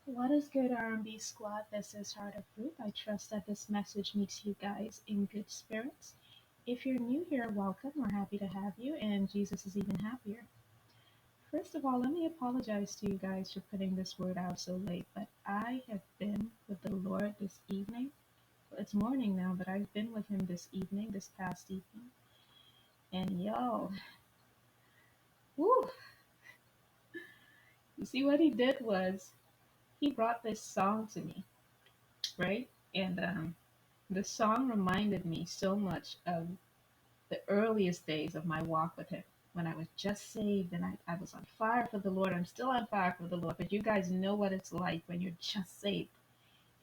What is good, R&B squad? This is Heart of Ruth. I trust that this message meets you guys in good spirits. If you're new here, welcome. We're happy to have you, and Jesus is even happier. First of all, let me apologize to you guys for putting this word out so late, but I have been with the Lord this evening. Well, it's morning now, but I've been with Him this evening, this past evening. And yo, woo, you see what He did was He brought this song to me, right? And the song reminded me so much of the earliest days of my walk with Him when I was just saved and I was on fire for the Lord. I'm still on fire for the Lord, but you guys know what it's like when you're just saved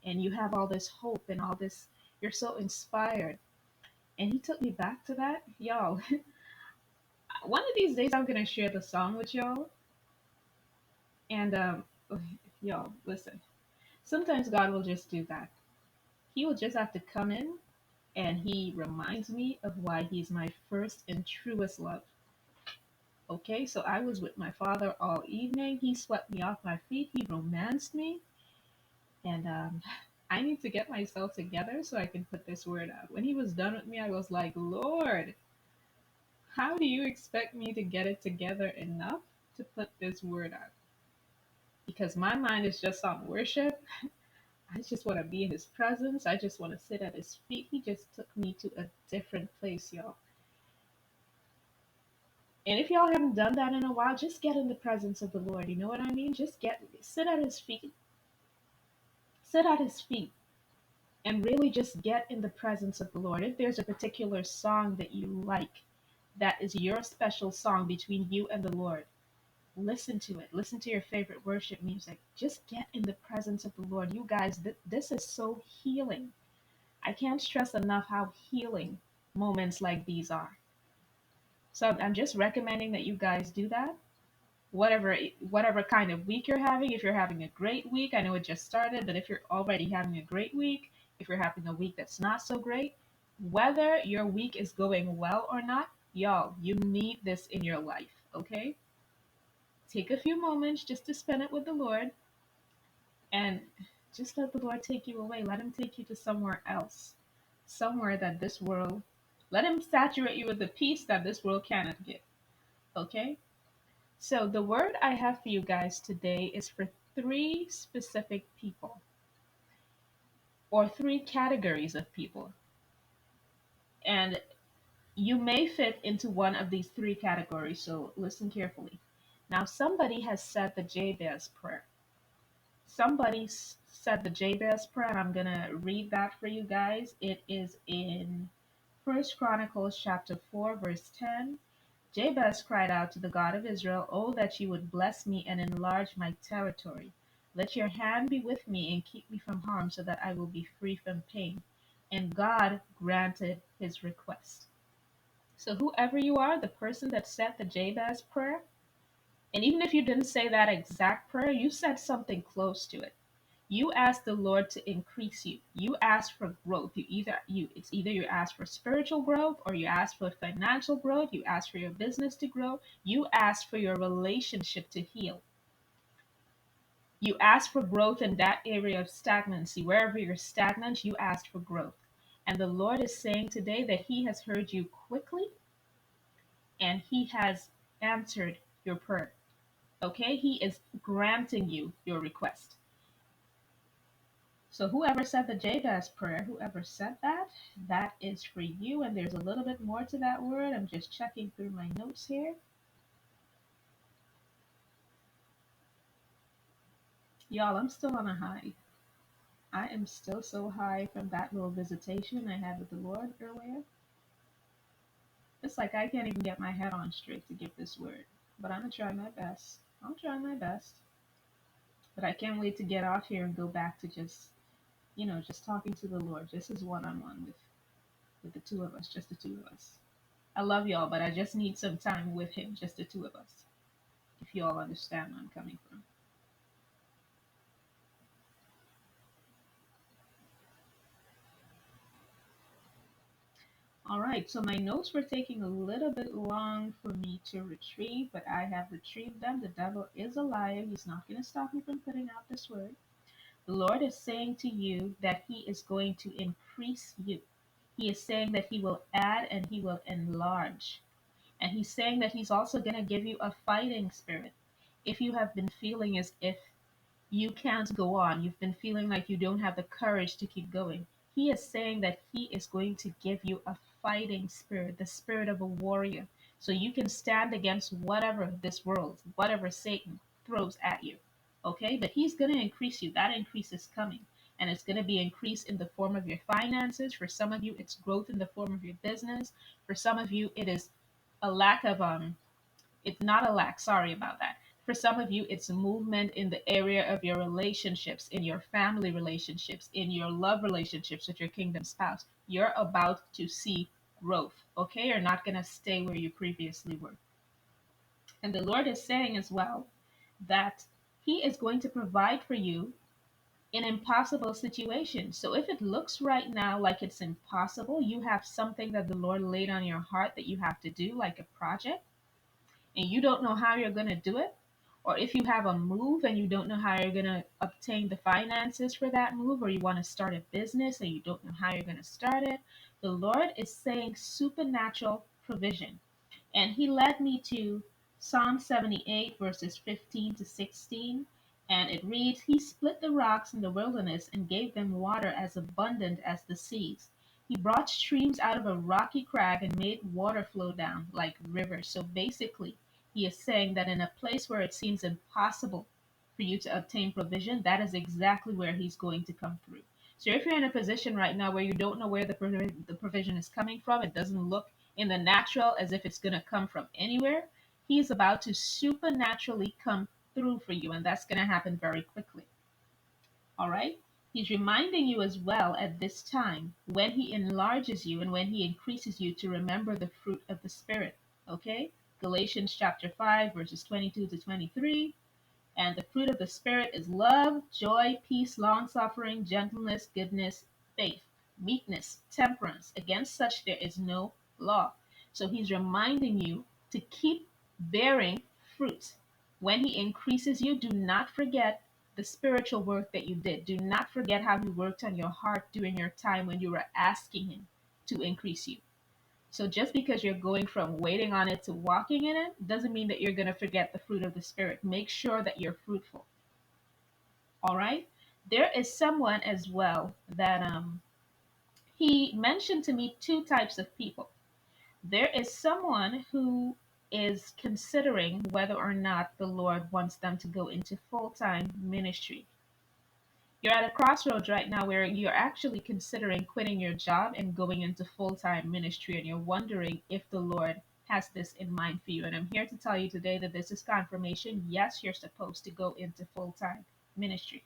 and you have all this hope and all this, you're so inspired. And He took me back to that. Y'all, one of these days I'm going to share the song with y'all. And y'all, listen, sometimes God will just do that. He will just have to come in and He reminds me of why He's my first and truest love. Okay, so I was with my father all evening. He swept me off my feet. He romanced me. And I need to get myself together so I can put this word out. When he was done with me, I was like, Lord, how do you expect me to get it together enough to put this word out? Because my mind is just on worship. I just want to be in his presence. I just want to sit at his feet. He just took me to a different place, y'all. And if y'all haven't done that in a while, just get in the presence of the Lord. You know what I mean? Just sit at his feet. Sit at his feet and really just get in the presence of the Lord. If there's a particular song that you like, that is your special song between you and the Lord, listen to it. Listen to your favorite worship music. Just get in the presence of the Lord. You guys, this is so healing. I can't stress enough how healing moments like these are. So I'm just recommending that you guys do that. Whatever kind of week you're having, if you're having a great week, I know it just started, but if you're already having a great week, if you're having a week that's not so great, whether your week is going well or not, y'all, you need this in your life. Okay, take a few moments just to spend it with the Lord, and just let the Lord take you away. Let him take you to somewhere else, somewhere that this world, let him saturate you with the peace that this world cannot give. Okay, so the word I have for you guys today is for three specific people or three categories of people. And you may fit into one of these three categories, so listen carefully. Now, somebody has said the Jabez prayer. Somebody said the Jabez prayer, and I'm going to read that for you guys. It is in First Chronicles chapter 4, verse 10. Jabez cried out to the God of Israel, "Oh, that you would bless me and enlarge my territory. Let your hand be with me and keep me from harm so that I will be free from pain." And God granted his request. So, whoever you are, the person that said the Jabez prayer, and even if you didn't say that exact prayer, you said something close to it. You ask the Lord to increase you. You ask for growth. It's either you ask for spiritual growth or you ask for financial growth. You ask for your business to grow. You ask for your relationship to heal. You ask for growth in that area of stagnancy. Wherever you're stagnant, you ask for growth. And the Lord is saying today that He has heard you quickly and He has answered your prayer. Okay? He is granting you your request. So whoever said the Jabez prayer, whoever said that, that is for you. And there's a little bit more to that word. I'm just checking through my notes here. Y'all, I'm still on a high. I am still so high from that little visitation I had with the Lord earlier. It's like I can't even get my head on straight to give this word. But I'm going to try my best. I'll try my best. But I can't wait to get off here and go back to just talking to the Lord, just as one on one with the two of us, just the two of us. I love y'all, but I just need some time with him, just the two of us. If you all understand where I'm coming from. All right, so my notes were taking a little bit long for me to retrieve, but I have retrieved them. The devil is a liar. He's not going to stop me from putting out this word. The Lord is saying to you that He is going to increase you. He is saying that He will add and He will enlarge. And He's saying that He's also going to give you a fighting spirit. If you have been feeling as if you can't go on, you've been feeling like you don't have the courage to keep going, He is saying that He is going to give you a fighting spirit, the spirit of a warrior, so you can stand against whatever this world, whatever Satan throws at you. Okay? But He's going to increase you. That increase is coming. And it's going to be increase in the form of your finances. For some of you, it's growth in the form of your business. For some of you, it is a lack of it's not a lack, sorry about that. For some of you, it's a movement in the area of your relationships, in your family relationships, in your love relationships with your kingdom spouse. You're about to see growth, okay? You're not going to stay where you previously were. And the Lord is saying as well that He is going to provide for you in impossible situations. So if it looks right now like it's impossible, you have something that the Lord laid on your heart that you have to do, like a project, and you don't know how you're going to do it, or if you have a move and you don't know how you're going to obtain the finances for that move, or you want to start a business and you don't know how you're going to start it, the Lord is saying supernatural provision. And He led me to Psalm 78, verses 15 to 16. And it reads, He split the rocks in the wilderness and gave them water as abundant as the seas. He brought streams out of a rocky crag and made water flow down like rivers. So basically, He is saying that in a place where it seems impossible for you to obtain provision, that is exactly where He's going to come through. So if you're in a position right now where you don't know where the provision is coming from, it doesn't look in the natural as if it's going to come from anywhere, He's about to supernaturally come through for you, and that's going to happen very quickly. All right? He's reminding you as well at this time when He enlarges you and when He increases you to remember the fruit of the Spirit. Okay? Galatians chapter 5, verses 22 to 23. And the fruit of the Spirit is love, joy, peace, long suffering, gentleness, goodness, faith, meekness, temperance. Against such there is no law. So He's reminding you to keep bearing fruit. When He increases you, do not forget the spiritual work that you did. Do not forget how He worked on your heart during your time when you were asking Him to increase you. So just because you're going from waiting on it to walking in it doesn't mean that you're going to forget the fruit of the Spirit. Make sure that you're fruitful. All right? There is someone as well that he mentioned to me two types of people. There is someone who is considering whether or not the Lord wants them to go into full-time ministry. You're at a crossroads right now where you're actually considering quitting your job and going into full time ministry, and you're wondering if the Lord has this in mind for you. And I'm here to tell you today that this is confirmation. Yes, you're supposed to go into full time ministry.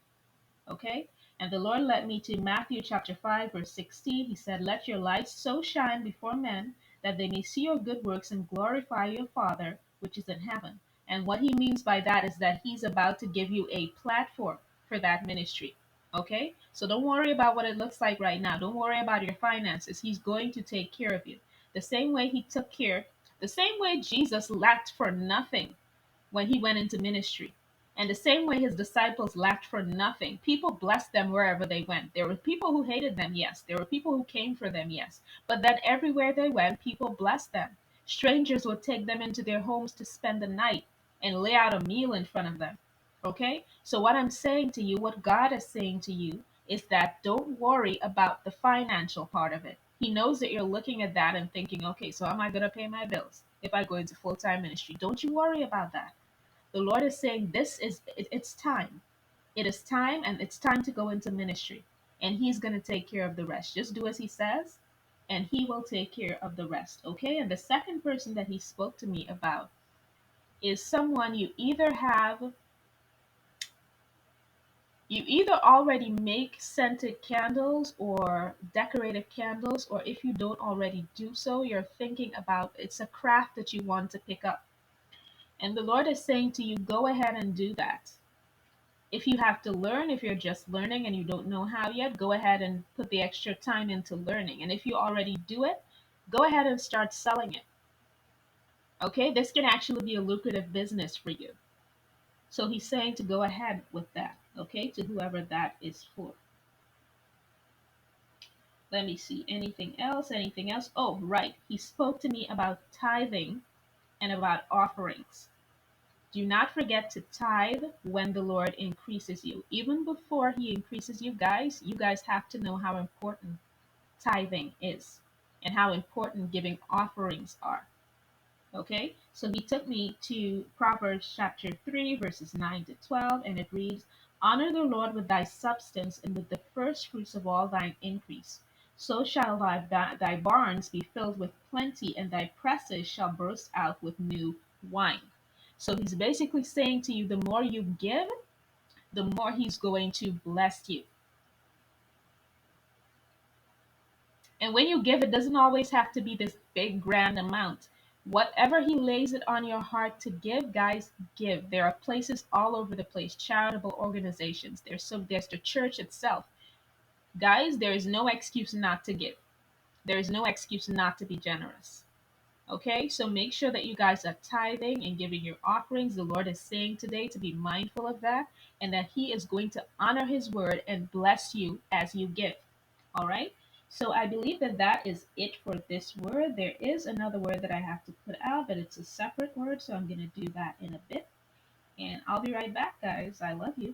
Okay? And the Lord led me to Matthew chapter 5, verse 16. He said, Let your light so shine before men that they may see your good works and glorify your Father which is in heaven. And what he means by that is that he's about to give you a platform for that ministry. Okay? So don't worry about what it looks like right now. Don't worry about your finances. He's going to take care of you. The same way he took care, the same way Jesus lacked for nothing when he went into ministry. And the same way his disciples lacked for nothing, people blessed them wherever they went. There were people who hated them, yes. There were people who came for them, yes. But then everywhere they went, people blessed them. Strangers would take them into their homes to spend the night and lay out a meal in front of them. Okay? So, what I'm saying to you, what God is saying to you, is that don't worry about the financial part of it. He knows that you're looking at that and thinking, okay, so am I going to pay my bills if I go into full time ministry? Don't you worry about that. The Lord is saying it's time. It is time, and it's time to go into ministry. And He's going to take care of the rest. Just do as He says, and He will take care of the rest. Okay? And the second person that He spoke to me about is someone you either already make scented candles or decorative candles, or if you don't already do so, you're thinking about it's a craft that you want to pick up. And the Lord is saying to you, go ahead and do that. If you have to learn, if you're just learning and you don't know how yet, go ahead and put the extra time into learning. And if you already do it, go ahead and start selling it. Okay, this can actually be a lucrative business for you. So he's saying to go ahead with that. Okay, to whoever that is for. Let me see. Anything else? Anything else? Oh, right. He spoke to me about tithing and about offerings. Do not forget to tithe when the Lord increases you. Even before He increases you guys have to know how important tithing is and how important giving offerings are. Okay, so he took me to Proverbs chapter 3, verses 9 to 12, and it reads, Honor the Lord with thy substance and with the first fruits of all thine increase. So shall thy barns be filled with plenty, and thy presses shall burst out with new wine. So he's basically saying to you, the more you give, the more he's going to bless you. And when you give, it doesn't always have to be this big grand amount. Whatever he lays it on your heart to give, guys, give. There are places all over the place, charitable organizations. There's the church itself. Guys, there is no excuse not to give. There is no excuse not to be generous. Okay, so make sure that you guys are tithing and giving your offerings. The Lord is saying today to be mindful of that and that He is going to honor His word and bless you as you give. All right, so I believe that that is it for this word. There is another word that I have to put out, but it's a separate word, so I'm going to do that in a bit. And I'll be right back, guys. I love you.